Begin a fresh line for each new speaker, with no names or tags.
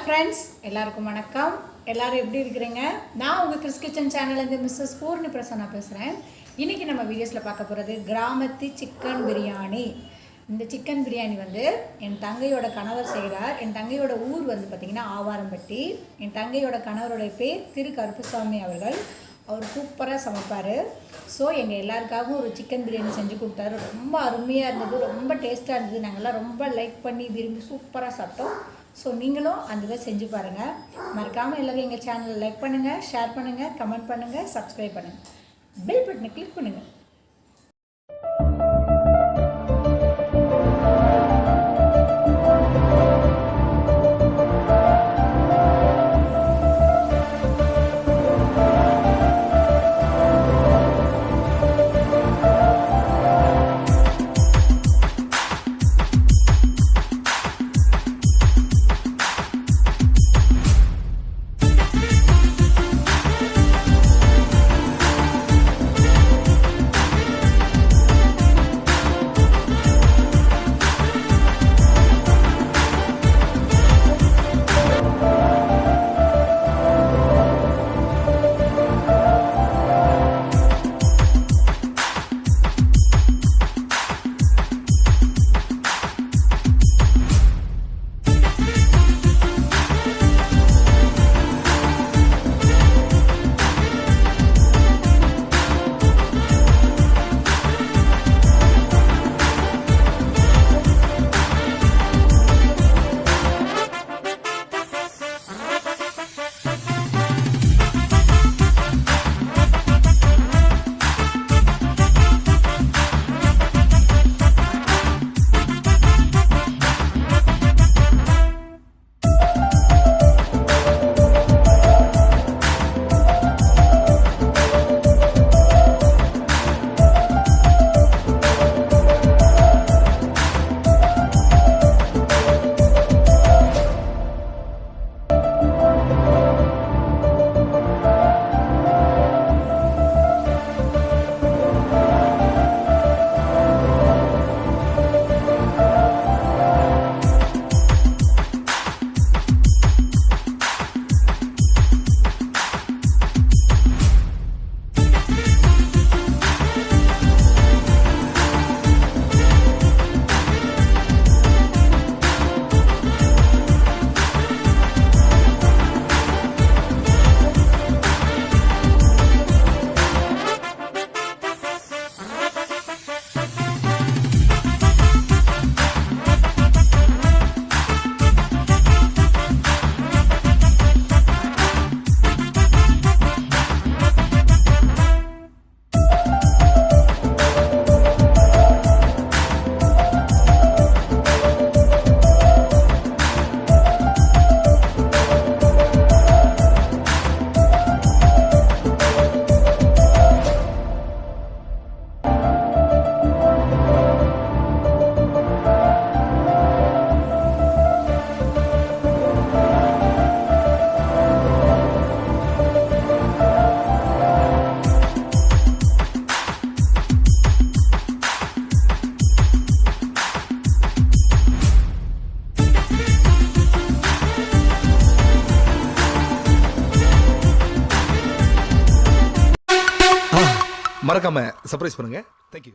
Friends, எல்லாருக்கும் வணக்கம். எல்லோரும் எப்படி இருக்கிறீங்க? நான் உங்கள் கிறிஸ் கிச்சன் சேனல்லேருந்து மிஸ்ஸஸ் பூர்ணி பிரசன்னா பேசுகிறேன். இன்றைக்கி நம்ம வீடியோஸில் பார்க்க போகிறது கிராமத்து சிக்கன் பிரியாணி. இந்த சிக்கன் பிரியாணி என் தங்கையோட கணவர் செய்கிறார். என் தங்கையோட ஊர் பார்த்திங்கன்னா ஆவாரம்பட்டி. என் தங்கையோட கணவருடைய பேர் திரு கருப்புசாமி அவர்கள். அவர் சூப்பராக சமைப்பார். ஸோ எங்கள் எல்லாருக்காகவும் ஒரு சிக்கன் பிரியாணி செஞ்சு கொடுத்தாரு. ரொம்ப அருமையாக இருந்தது, ரொம்ப டேஸ்ட்டாக இருந்தது. நாங்கள்லாம் ரொம்ப லைக் பண்ணி விரும்பி சூப்பராக சாப்பிட்டோம். ஸோ நீங்களும் அந்த இதை செஞ்சு பாருங்கள். மறக்காமல் எல்லோரும் எங்கள் சேனலை லைக் பண்ணுங்கள், ஷேர் பண்ணுங்கள், கமெண்ட் பண்ணுங்கள், சப்ஸ்கிரைப் பண்ணுங்கள், பெல் பட்டனை கிளிக் பண்ணுங்கள்.
மறக்காம சர்ப்ரைஸ் பண்ணுங்க. தேங்க்யூ.